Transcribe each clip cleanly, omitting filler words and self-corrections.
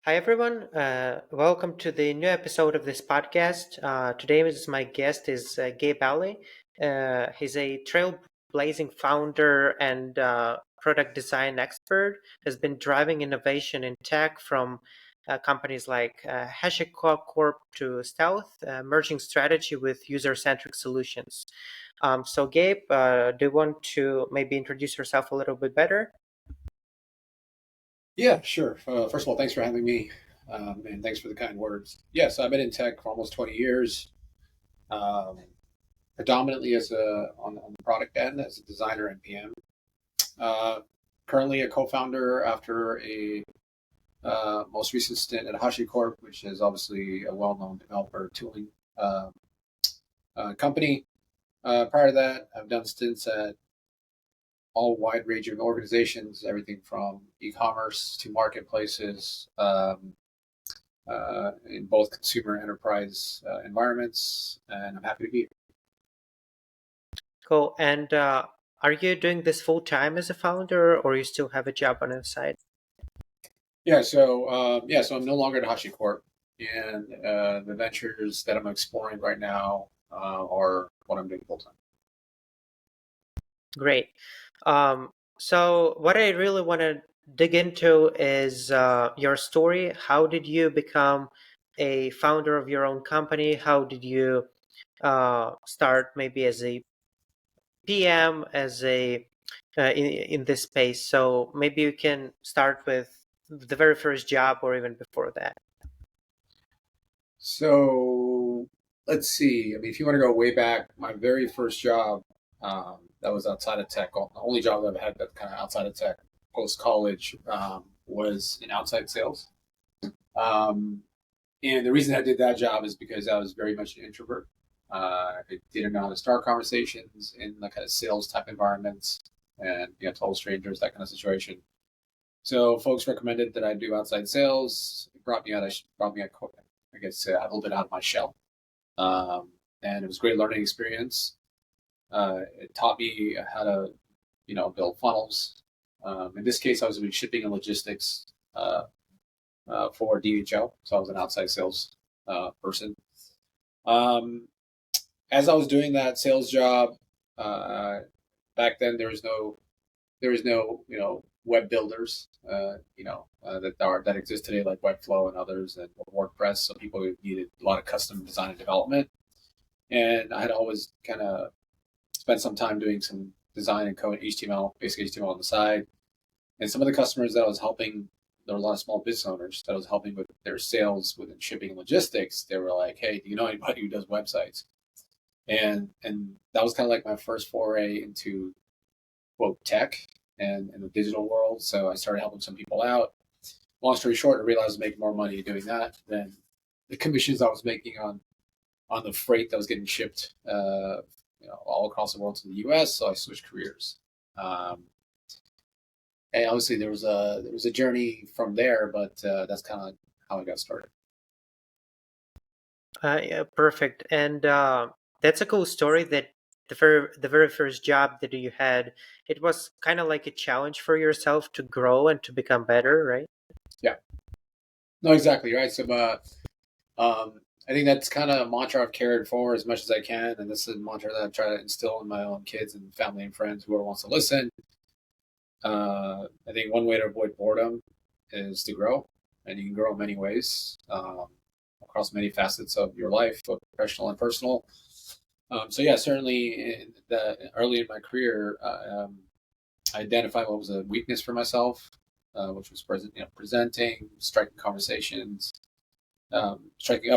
Hi, everyone. Welcome to the new episode of this podcast. Today, my guest is Gabe Ali. He's a trailblazing founder and product design expert. Has been driving innovation in tech from companies like HashiCorp Corp to Stealth, merging strategy with user-centric solutions. So, Gabe, do you want to maybe introduce yourself a little bit better? Yeah, sure. First of all, thanks for having me, and thanks for the kind words. Yes, I've been in tech for almost 20 years, um, predominantly as on the product end as a designer and PM. Uh, Currently a co-founder after a most recent stint at HashiCorp, which is obviously a well-known developer tooling uh, company. Prior to that, I've done stints at all wide ranging organizations, everything from e-commerce to marketplaces. In both consumer and enterprise environments, and I'm happy to be here. Cool. And are you doing this full time as a founder, or you still have a job on the side? So I'm no longer at HashiCorp, and the ventures that I'm exploring right now are what I'm doing full time. Great. So what I really want to dig into is your story. How did you become a founder of your own company? How did you start maybe as a PM, as a in this space? So maybe you can start with the very first job or even before that. So let's see. I mean, if you want to go way back, my very first job that was outside of tech, the only job that I've had that kind of outside of tech post college was in outside sales. Um, And the reason I did that job is because I was very much an introvert. I didn't know how to start conversations in the kind of sales type environments and total strangers, that kind of situation. So folks recommended that I do outside sales. It brought me out, I guess, a little bit out of my shell. Um, and it was a great learning experience. It taught me how to, build funnels. In this case, I was doing shipping and logistics. For DHL. So I was an outside sales person. Um, as I was doing that sales job, uh, back then there was no web builders that exist today like Webflow and others and WordPress. So people needed a lot of custom design and development, and I had always kind of spent some time doing some design and code HTML, basic HTML on the side. And some of the customers that I was helping, there were a lot of small business owners that I was helping with their sales within shipping and logistics. They were like, "Hey, do you know anybody who does websites?" And that was kind of like my first foray into quote tech and in the digital world. So I started helping some people out. Long story short, I realized I was making more money doing that than the commissions I was making on the freight that was getting shipped, all across the world to the U.S. So I switched careers. Um, and obviously there was a journey from there, but that's kind of how I got started. Yeah, perfect. And that's a cool story that the very first job that you had, it was kind of like a challenge for yourself to grow and to become better, right? Yeah, no, exactly right. I think that's kind of a mantra I've carried forward as much as I can, and this is a mantra that I try to instill in my own kids and family and friends, whoever wants to listen. I think one way to avoid boredom is to grow, and you can grow in many ways across many facets of your life, both professional and personal. So yeah, certainly early in my career, I identified what was a weakness for myself, which was presenting, striking up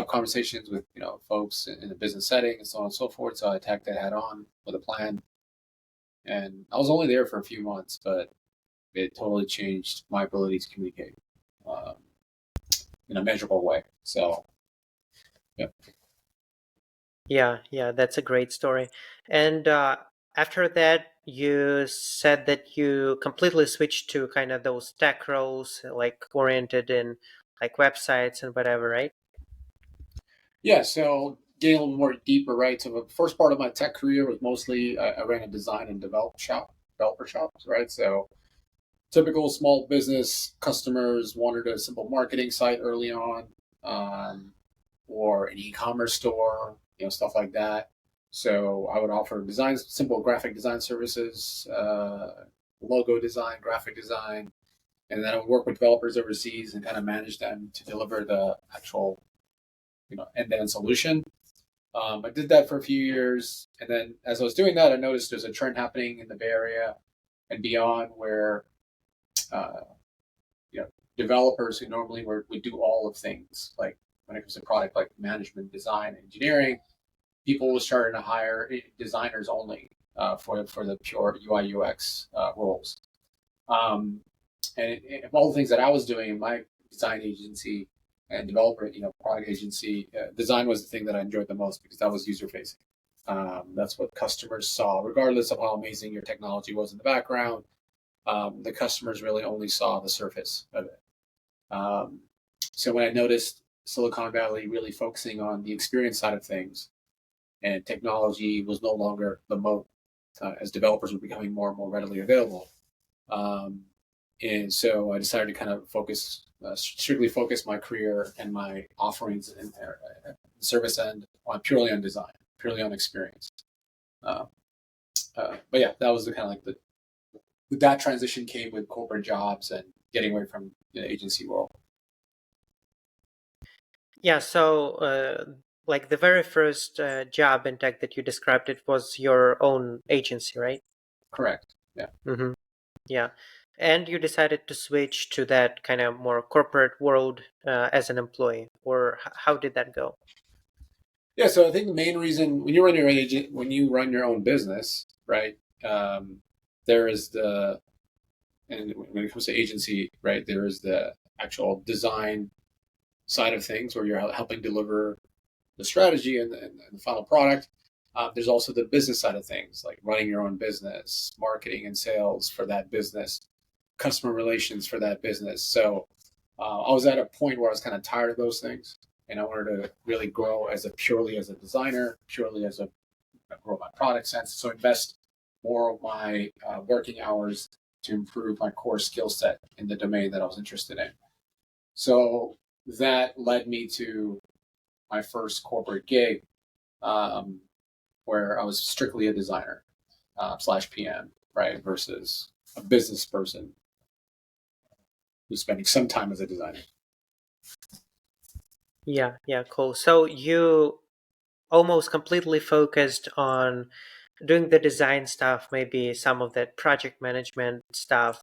conversations with folks in a business setting and so on and so forth. So I attacked that head on with a plan, and I was only there for a few months, but it totally changed my ability to communicate um, in a measurable way. So yeah. Yeah, yeah, that's a great story. And after that, you said that you completely switched to kind of those tech roles, like oriented in like websites and whatever, right? Yeah, so getting a little more deeper, right? So the first part of my tech career was mostly I ran a design and developer shops, right? So typical small business customers wanted a simple marketing site early on, or an e-commerce store, stuff like that. So I would offer designs, simple graphic design services, logo design, graphic design, and then I would work with developers overseas and kind of manage them to deliver the actual, end-to-end solution. I did that for a few years, and then as I was doing that, I noticed there's a trend happening in the Bay Area and beyond where uh, developers who normally would do all of things, like when it comes to product like management, design, engineering, people were starting to hire designers only for the pure UI UX roles. Um, and all the things that I was doing in my design agency and developer, product agency, design was the thing that I enjoyed the most because that was user facing. That's what customers saw, regardless of how amazing your technology was in the background. The customers really only saw the surface of it. Um, so when I noticed Silicon Valley really focusing on the experience side of things, and technology was no longer the moat as developers were becoming more and more readily available. Um, and so I decided to kind of strictly focus my career and my offerings in service end on purely on design, purely on experience. Uh, but yeah, that was the kind of like that transition came with corporate jobs and getting away from the agency world. Yeah, so like the very first job in tech that you described, it was your own agency, right? Correct. Yeah. Mm-hmm. Yeah. And you decided to switch to that kind of more corporate world as an employee, or how did that go? Yeah. So I think the main reason when you run your own business, right? Um, there is and when it comes to agency, right? There is the actual design side of things where you're helping deliver the strategy and the final product. There's also the business side of things, like running your own business, marketing and sales for that business, customer relations for that business. So I was at a point where I was kind of tired of those things, and I wanted to really grow purely as a designer, purely as a grow my product sense. So invest more of my working hours to improve my core skill set in the domain that I was interested in. So that led me to my first corporate gig, um, where I was strictly a designer slash PM, right, versus a business person who's spending some time as a designer. Yeah, yeah, cool. So you almost completely focused on doing the design stuff, maybe some of that project management stuff,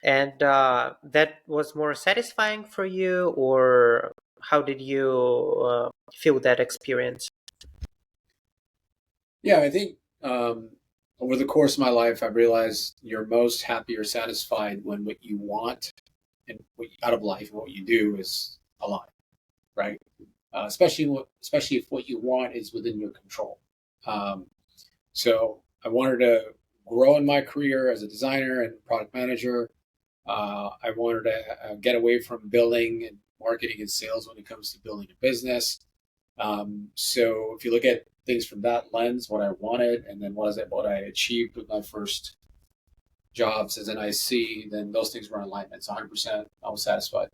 and that was more satisfying for you, or how did you feel that experience? Yeah, I think over the course of my life, I've realized you're most happy or satisfied when what you want and out of life and what you do is aligned, right? Especially if what you want is within your control. Um, so I wanted to grow in my career as a designer and product manager. I wanted to get away from building and marketing and sales when it comes to building a business. So if you look at things from that lens, what I wanted, and then what I achieved with my first jobs as an IC, then those things were in alignment. So 100%, I was satisfied.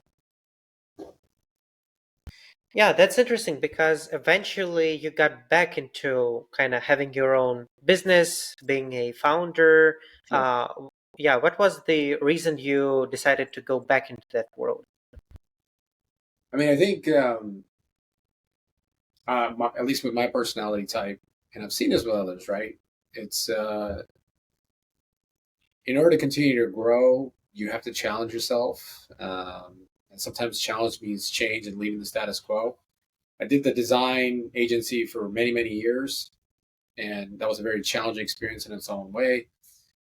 Yeah, that's interesting because eventually you got back into kind of having your own business, being a founder. Yeah. Yeah, what was the reason you decided to go back into that world? I mean, I think at least with my personality type, and I've seen this with others, right? It's in order to continue to grow, you have to challenge yourself, and sometimes challenge means change and leaving the status quo. I did the design agency for many, many years, and that was a very challenging experience in its own way.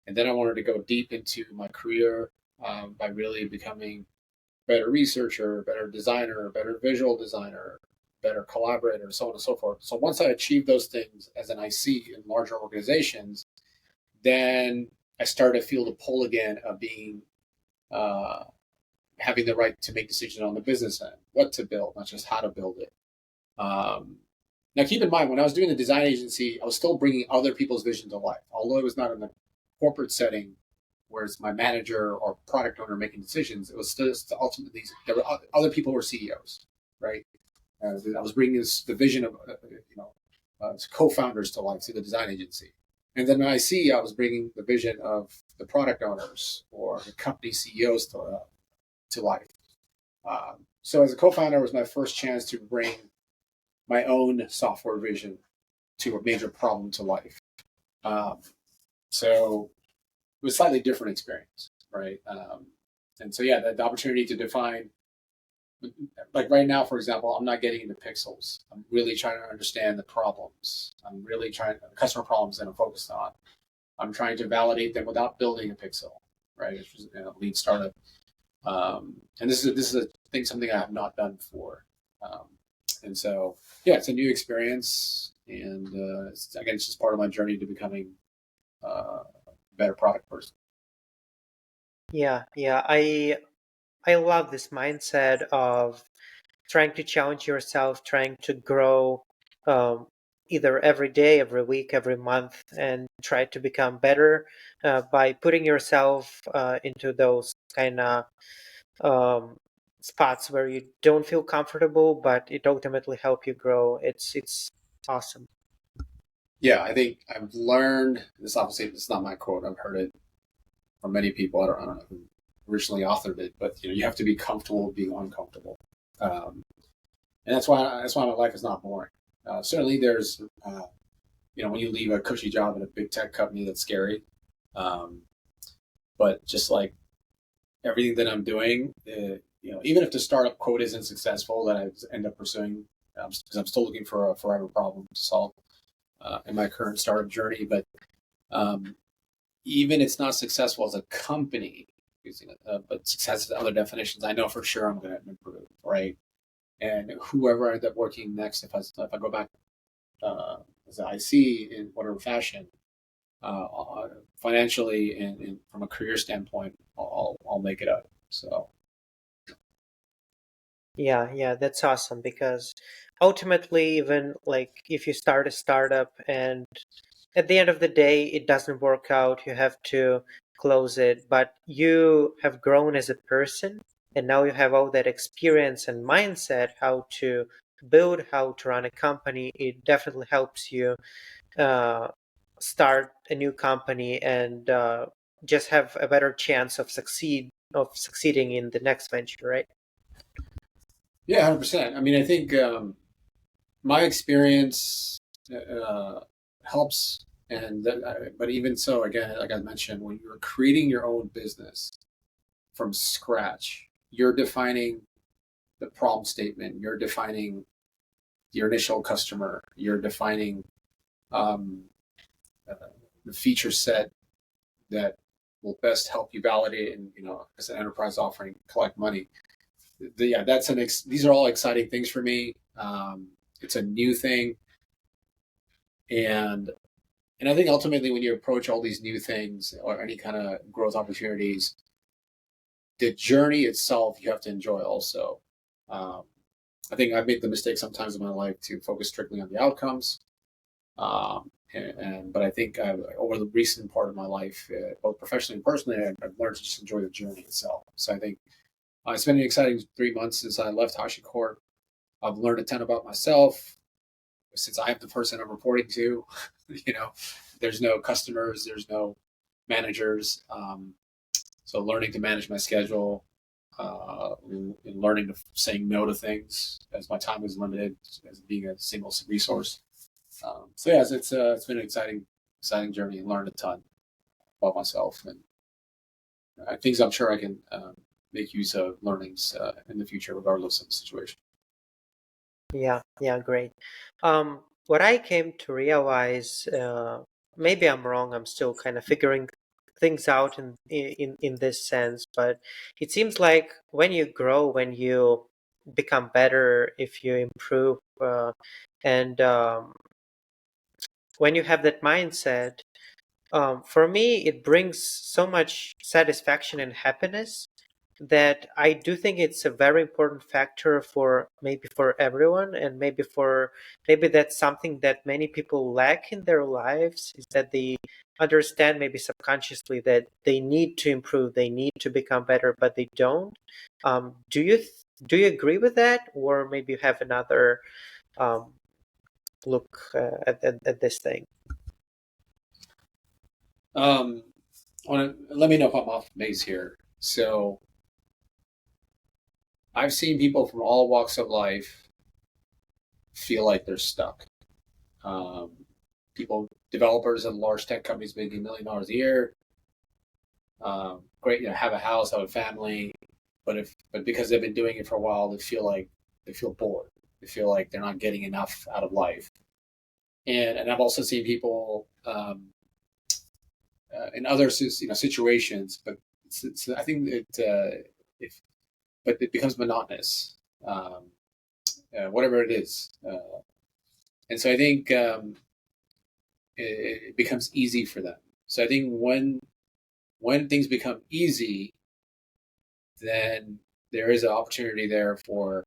And then I wanted to go deep into my career by really becoming a better researcher, better designer, better visual designer, better collaborator, so on and so forth. So once I achieved those things as an IC in larger organizations, then I started to feel the pull again of being uh, having the right to make decisions on the business end, what to build, not just how to build it. Um, Now, keep in mind, when I was doing the design agency, I was still bringing other people's vision to life. Although it was not in the corporate setting, whereas my manager or product owner making decisions, it was still ultimately there were other people who were CEOs, right? I was bringing the vision of co-founders to life through the design agency, and then I was bringing the vision of the product owners or the company CEOs to life. So as a co-founder, it was my first chance to bring my own software vision to a major problem to life. Um, so it was a slightly different experience, right? And so yeah, the opportunity to define, like right now, for example, I'm not getting into pixels. I'm really trying to understand the problems. I'm really trying customer problems that I'm focused on. I'm trying to validate them without building a pixel, right? Which is lead startup. And this is a thing, something I have not done before. Um, and so, yeah, it's a new experience, and again, it's just part of my journey to becoming a better product person. Yeah, yeah. I love this mindset of trying to challenge yourself, trying to grow, um, either every day, every week, every month, and try to become better by putting yourself into those kind of um, spots where you don't feel comfortable, but it ultimately help you grow. It's awesome. Yeah, I think I've learned this. Obviously, it's not my quote. I've heard it from many people. I don't know who originally authored it, but you have to be comfortable being uncomfortable, um, and that's why my life is not boring. Certainly, there's when you leave a cushy job at a big tech company, that's scary. Um, but just like everything that I'm doing, even if the startup quote isn't successful, that I end up pursuing, because I'm still looking for a forever problem to solve in my current startup journey. But um, even it's not successful as a company, using it, but success as other definitions, I know for sure I'm going to improve, right? And whoever I end up working next, if I go back as an IC in whatever fashion, financially and from a career standpoint, I'll make it up. So Yeah, yeah, that's awesome because ultimately, even like if you start a startup and at the end of the day it doesn't work out, you have to close it. But you have grown as a person, and now you have all that experience and mindset how to build, how to run a company. It definitely helps you uh, start a new company and just have a better chance of succeeding in the next venture, right? yeah, 100%. I mean, I think my experience helps, but even so, again, like I mentioned, when you're creating your own business from scratch, you're defining the problem statement, you're defining your initial customer, you're defining um, uh, the feature set that will best help you validate and as an enterprise offering collect money. Yeah, these are all exciting things for me. It's a new thing, and and I think ultimately when you approach all these new things or any kind of growth opportunities, the journey itself you have to enjoy also. Um, I think I've made the mistake sometimes in my life to focus strictly on the outcomes. But I think over the recent part of my life, both professionally and personally, I've learned to just enjoy the journey itself. So I think it's been an exciting 3 months since I left HashiCorp. I've learned a ton about myself since I'm the person I'm reporting to. you know, there's no customers, there's no managers. So learning to manage my schedule, and learning to saying no to things as my time is limited, as being a single resource. So yeah, it's been an exciting journey and learned a ton about myself and things I'm sure I can make use of learnings in the future, regardless of the situation. Yeah, yeah, great. What I came to realize, maybe I'm wrong, I'm still kind of figuring things out in this sense, but it seems like when you grow, when you become better, if you improve, and when you have that mindset, for me, it brings so much satisfaction and happiness that I do think it's a very important factor for maybe for everyone, and maybe that's something that many people lack in their lives is that they understand maybe subconsciously that they need to improve, they need to become better, but they don't. Do you agree with that, or maybe you have another um, look at this thing? Um, let me know if I'm off base here. So I've seen people from all walks of life feel like they're stuck. Um, developers in large tech companies making $1 million a year, great, have a house, have a family, but because they've been doing it for a while, they feel bored. They feel like they're not getting enough out of life. And I've also seen people in other situations, but I think if but it becomes monotonous, whatever it is, and so I think it becomes easy for them. So I think when things become easy, then there is an opportunity there for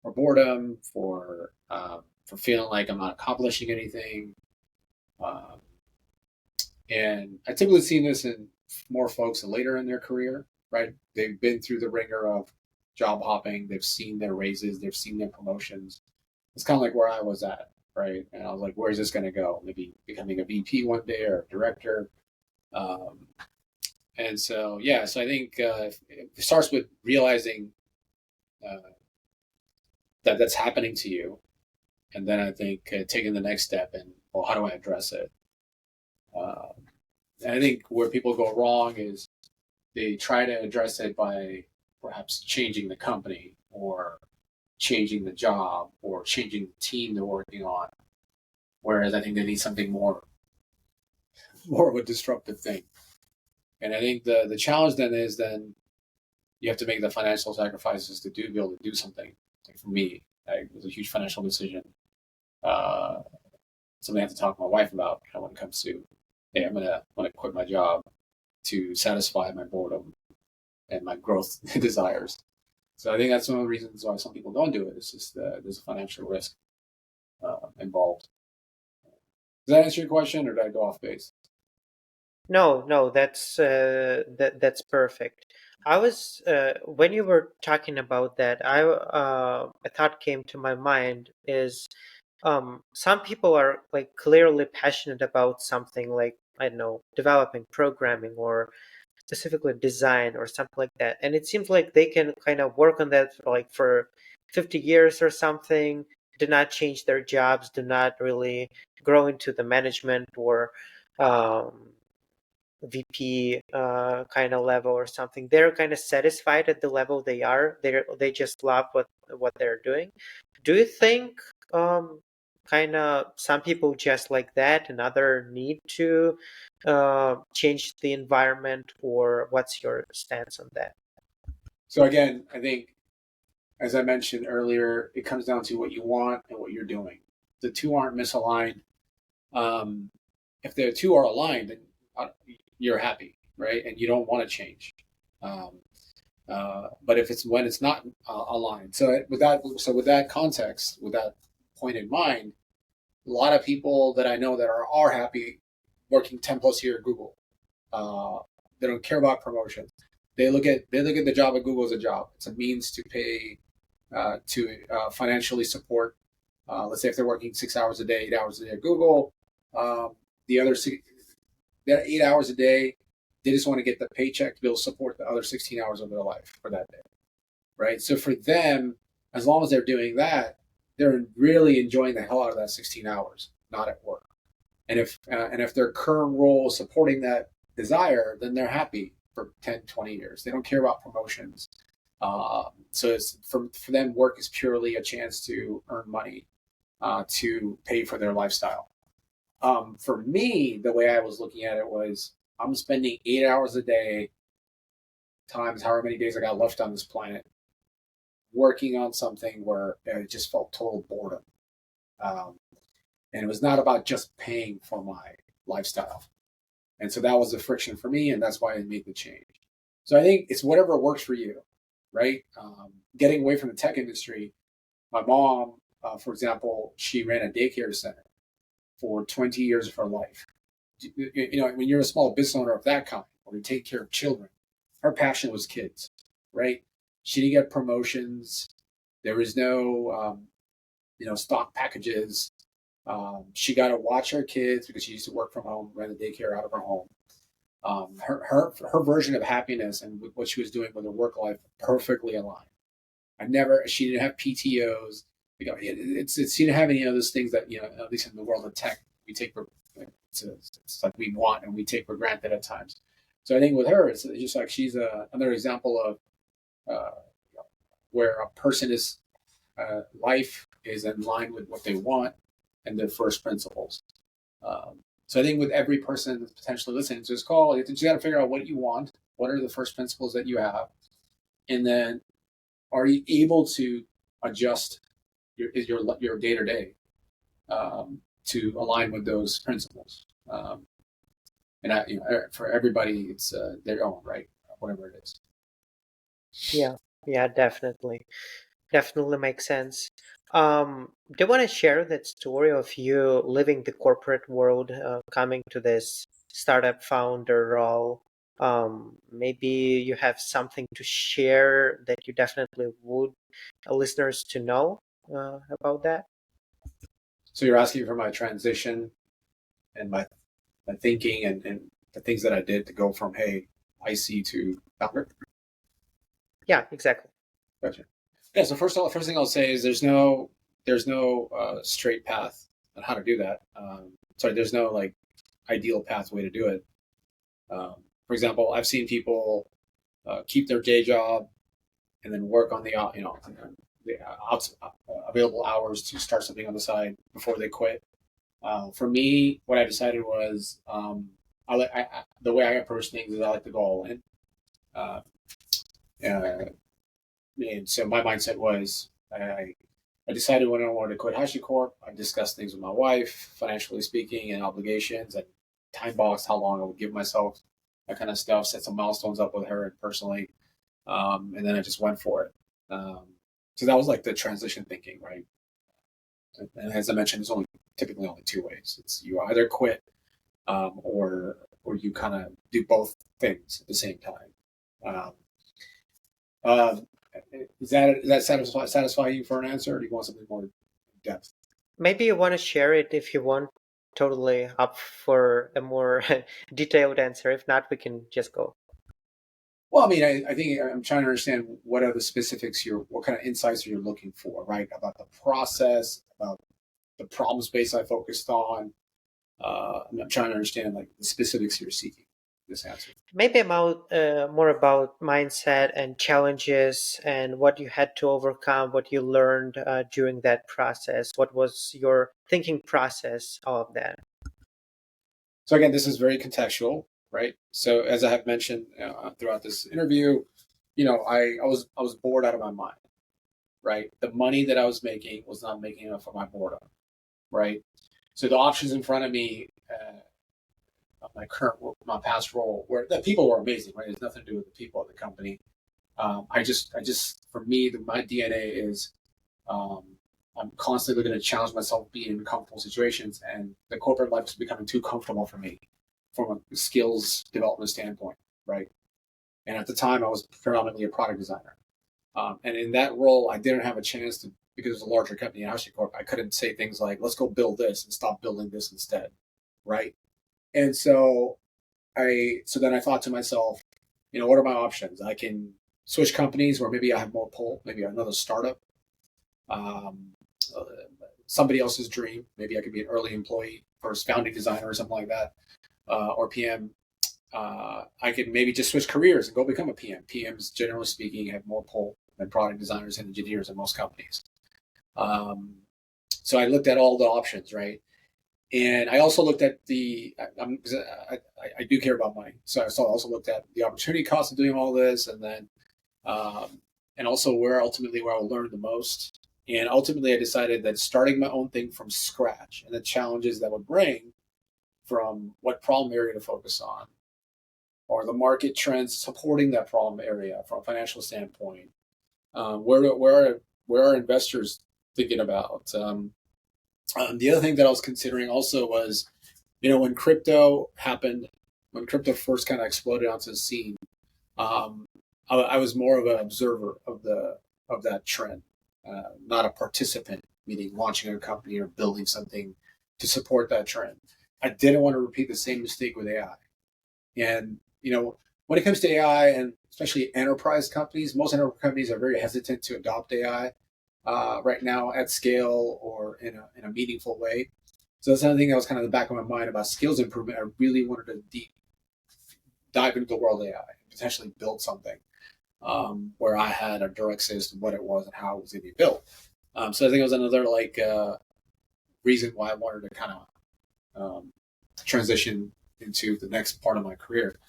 boredom, for feeling like I'm not accomplishing anything. Um, and I typically see this in more folks later in their career, right? They've been through the ringer of job hopping. They've seen their raises. They've seen their promotions. It's kind of like where I was at, right? And I was like, where's this going to go? Maybe becoming a VP one day or a director. Um, and so, yeah, so I think it starts with realizing uh, that that's happening to you. And then I think taking the next step and, well, how do I address it? Um, and I think where people go wrong is they try to address it by perhaps changing the company or changing the job or changing the team they're working on. Whereas I think they need something more of a disruptive thing. And I think the challenge then you have to make the financial sacrifices to be able to do something. Like for me, it was a huge financial decision. Uh, Something I have to talk to my wife about when it comes to, hey, I'm gonna quit my job to satisfy my boredom and my growth desires. So I think that's one of the reasons why some people don't do it. It's just there's a financial risk involved. Does that answer your question, or did I go off base? No, no, that's perfect. I was when you were talking about that, a thought came to my mind is some people are like clearly passionate about something like, I don't know, developing programming or specifically design or something like that, and it seems like they can kind of work on that for like for 50 years or something, do not change their jobs, do not really grow into the management or um, VP kind of level or something. They're kind of satisfied at the level they are. They just love what they're doing. Do you think kind of some people just like that and other need to change the environment, or what's your stance on that? So again, I think as I mentioned earlier, it comes down to what you want and what you're doing. The two aren't misaligned. Um, if the two are aligned, then you're happy, right? And you don't want to change. Um, but if it's when it's not aligned, with that context, with that point in mind, a lot of people that I know that are happy working 10 plus years at Google. Uh, they don't care about promotions. They look at the job at Google as a job. It's a means to pay to financially support. Let's say if they're working 6 hours a day, 8 hours a day at Google, um, the other that 8 hours a day, they just want to get the paycheck to be able to support the other 16 hours of their life for that day, right? So for them, as long as they're doing that, they're really enjoying the hell out of that 16 hours, not at work. And if their current role is supporting that desire, then they're happy for 10, 20 years. They don't care about promotions. So it's for them, work is purely a chance to earn money to pay for their lifestyle. For me, the way I was looking at it was I'm spending 8 hours a day times however many days I got left on this planet working on something where it just felt total boredom. Um, and it was not about just paying for my lifestyle. And so that was the friction for me, and that's why I made the change. So I think it's whatever works for you, right? Getting away from the tech industry. My mom, for example, she ran a daycare center for 20 years of her life. when you're a small business owner of that kind, or you take care of children, her passion was kids, right? She didn't get promotions. There was no, stock packages. She got to watch her kids because she used to work from home, ran the daycare out of her home. Her version of happiness and what she was doing with her work life perfectly aligned. She didn't have PTOs. She didn't have any of those things that, at least in the world of tech, we take for, it's like we want and we take for granted at times. So I think with her, it's just like she's another example of uh, where a person is life is in line with what they want and their first principles. So I think with every person that's potentially listening to this call, you got to figure out what you want. What are the first principles that you have, and then are you able to adjust your day to day to align with those principles? For everybody, it's their own, right? Whatever it is. Yeah, yeah, definitely makes sense. Do you want to share that story of you leaving the corporate world, coming to this startup founder role? Maybe you have something to share that you definitely would listeners to know about that. So you're asking for my transition and my thinking and the things that I did to go from hey IC to founder. Yeah, exactly. Gotcha. Yeah. So first thing I'll say is there's no straight path on how to do that. Sorry, there's no like ideal pathway to do it. For example, I've seen people keep their day job and then work on the available hours to start something on the side before they quit. For me, what I decided was the way I approach things is I like to go all in. Uh, uh, and so my mindset was I decided when I wanted to quit HashiCorp. I discussed things with my wife, financially speaking, and obligations, and time boxed how long I would give myself, that kind of stuff. Set some milestones up with her and personally, and then I just went for it. So that was like the transition thinking, right? And as I mentioned, there's typically only two ways. It's you either quit or you kind of do both things at the same time. Um, uh, does that satisfy you for an answer, or do you want something more in depth? Maybe you want to share it if you want. Totally up for a more detailed answer. If not, we can just go. Well, I mean, I think I'm trying to understand what are the specifics what kind of insights are you looking for, right? About the process, about the problem space I focused on. I'm trying to understand like the specifics you're seeking this answer. Maybe about more about mindset and challenges and what you had to overcome, what you learned during that process. What was your thinking process, all of that? So again, this is very contextual, right? So as I have mentioned throughout this interview, I was bored out of my mind, right? The money that I was making was not making enough for my boredom, right? So the options in front of me, my past role, where the people were amazing, right? It has nothing to do with the people at the company. For me, my DNA is um, I'm constantly looking to challenge myself, being in comfortable situations, and the corporate life is becoming too comfortable for me from a skills development standpoint, right? And at the time, I was predominantly a product designer, and in that role, I didn't have a chance to because it was a larger company in HashiCorp. I couldn't say things like "Let's go build this" and stop building this instead, right? And so then I thought to myself, what are my options? I can switch companies where maybe I have more pull, maybe another startup, um, uh, somebody else's dream. Maybe I could be an early employee, first founding designer or something like that, or PM. I could maybe just switch careers and go become a PM. PMs, generally speaking, have more pull than product designers and engineers in most companies. Um, so I looked at all the options, right? And I also looked at I do care about money. So I also looked at the opportunity cost of doing all this and then, and also where I will learn the most. And ultimately I decided that starting my own thing from scratch and the challenges that would bring from what problem area to focus on or the market trends supporting that problem area from a financial standpoint. Where are investors thinking about? The other thing that I was considering also was When crypto happened, when crypto first kind of exploded onto the scene, um, I was more of an observer of that trend, not a participant, meaning launching a company or building something to support that trend. I didn't want to repeat the same mistake with AI. And when it comes to AI, and especially enterprise companies, most enterprise companies are very hesitant to adopt AI right now at scale or in a meaningful way. So that's another thing that was kind of in the back of my mind about skills improvement. I really wanted to dive into the world of AI and potentially build something where I had a direct sense of what it was and how it was going to be built. So I think it was another reason why I wanted to kind of transition into the next part of my career.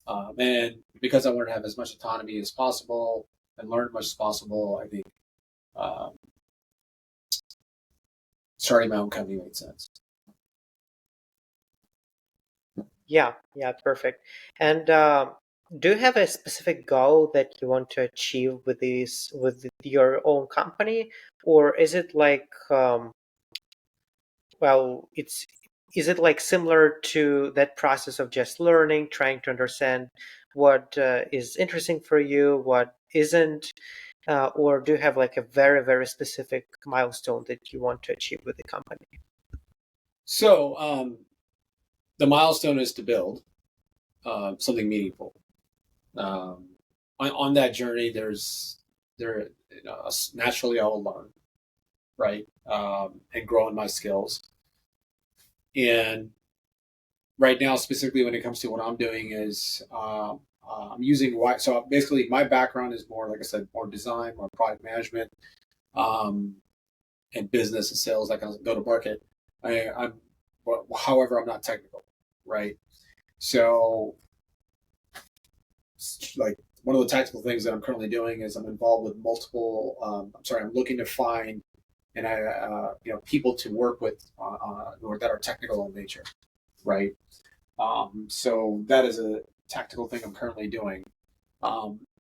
And because I wanted to have as much autonomy as possible and learn as much as possible, I think um, starting my own company made sense. Yeah, yeah, perfect. And do you have a specific goal that you want to achieve with your own company, or is it like well, it's is it like similar to that process of just learning, trying to understand what is interesting for you, what isn't, or do you have like a very, very specific milestone that you want to achieve with the company? So the milestone is to build something meaningful. Um, on that journey, naturally I will learn, right, and grow in my skills. And right now, specifically when it comes to what I'm doing, is I'm using why. So basically, my background is more, like I said, more design, more product management, um, and business and sales, like go to market. I'm, however, I'm not technical, right? So, like one of the tactical things that I'm currently doing is I'm involved with multiple. I'm looking to find and people to work with or that are technical in nature, right? So that is a tactical thing I'm currently doing.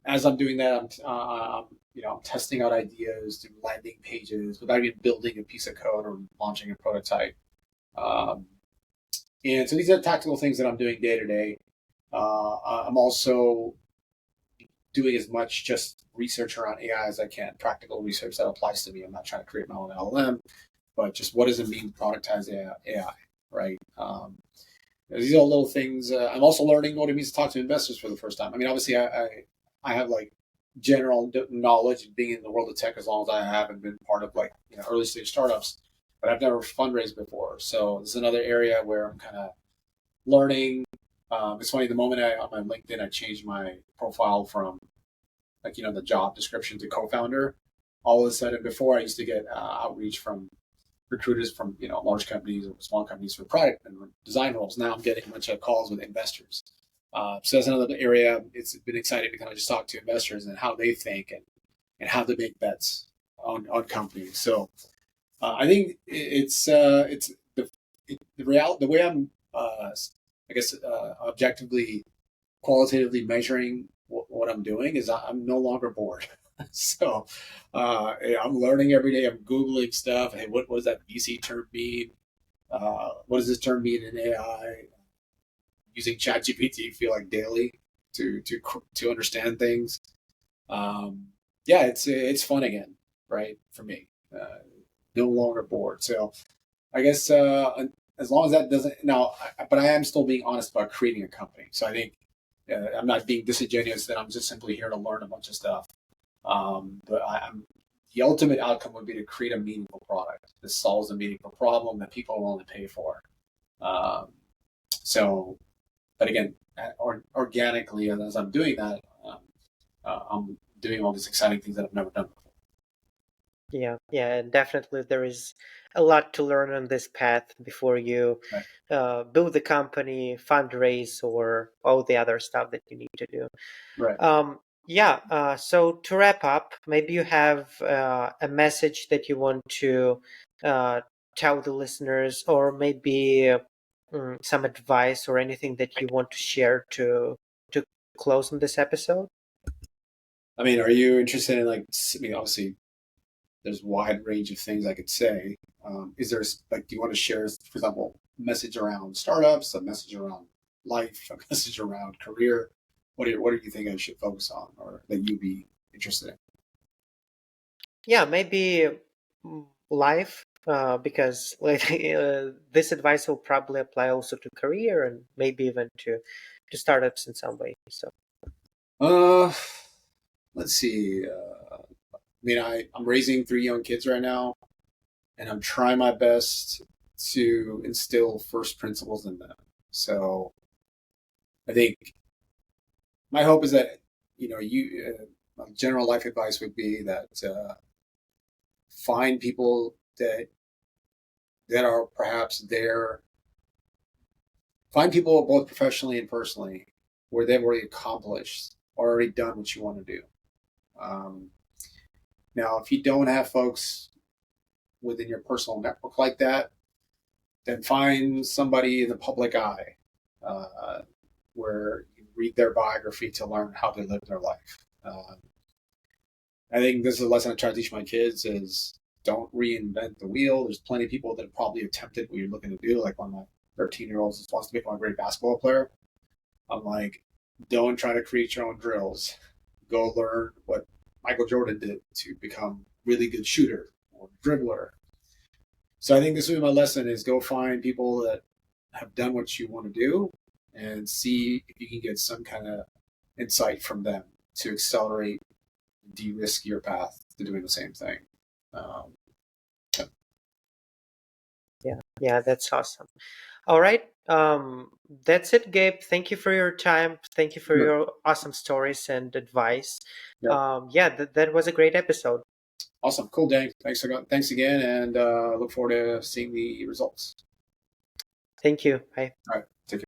As I'm doing that, I'm testing out ideas through landing pages without even building a piece of code or launching a prototype. Um, and so these are tactical things that I'm doing day to day. I'm also doing as much just research around AI as I can, practical research that applies to me. I'm not trying to create my own LLM, but just what does it mean to productize AI, right? These are little things. I'm also learning what it means to talk to investors for the first time. I mean, obviously, I have like general knowledge of being in the world of tech as long as I have and been part of early stage startups, but I've never fundraised before. So this is another area where I'm kind of learning. It's funny. The moment on my LinkedIn, I changed my profile from the job description to co-founder. All of a sudden, before I used to get outreach from recruiters from large companies or small companies for product and design roles. Now I'm getting a bunch of calls with investors. So that's another area. It's been exciting to kind of just talk to investors and how they think and how to make bets on companies. So I think it's the way I'm objectively qualitatively measuring what I'm doing is I'm no longer bored. So I'm learning every day. I'm Googling stuff. Hey, what does that VC term mean? What does this term mean in AI? Using ChatGPT, feel like daily to understand things. Yeah, it's fun again, right? For me, no longer bored. So I guess as long as that doesn't now, but I am still being honest about creating a company. So I think I'm not being disingenuous that I'm just simply here to learn a bunch of stuff. But I'm the ultimate outcome would be to create a meaningful product that solves a meaningful problem that people are willing to pay for. Um, so, but again, organically, as I'm doing that, I'm doing all these exciting things that I've never done before. Yeah, yeah, definitely. There is a lot to learn on this path before you Right. build the company, fundraise, or all the other stuff that you need to do. Right. Yeah, so to wrap up, maybe you have a message that you want to uh, tell the listeners, or maybe some advice or anything that you want to share to close on this episode. I mean, are you interested in obviously there's a wide range of things I could say. Is there like, do you want to share, for example, a message around startups, a message around life, a message around career? What do you think I should focus on, or that you'd be interested in? Yeah, maybe life, because like this advice will probably apply also to career and maybe even to startups in some way. So Uh, let's see. I mean, I'm raising three young kids right now, and I'm trying my best to instill first principles in them. So I think my hope is that, my general life advice would be that find people that are perhaps there. Find people both professionally and personally where they've already accomplished, already done what you want to do. Um, Now, if you don't have folks within your personal network like that, then find somebody in the public eye, uh, where you read their biography to learn how they live their life. I think this is a lesson I try to teach my kids: is don't reinvent the wheel. There's plenty of people that probably attempted what you're looking to do. Like one of my 13-year-olds just wants to become a great basketball player. I'm like, don't try to create your own drills. Go learn what Michael Jordan did to become a really good shooter or dribbler. So I think this would be my lesson: is go find people that have done what you want to do and see if you can get some kind of insight from them to accelerate, de-risk your path to doing the same thing. Um, yeah, that's awesome. All right. That's it, Gabe. Thank you for your time. Thank you for yeah, your awesome stories and advice. yeah. Yeah, that was a great episode. Awesome. Cool, Dang. Thanks again, and look forward to seeing the results. Thank you. Bye. All right. Take care.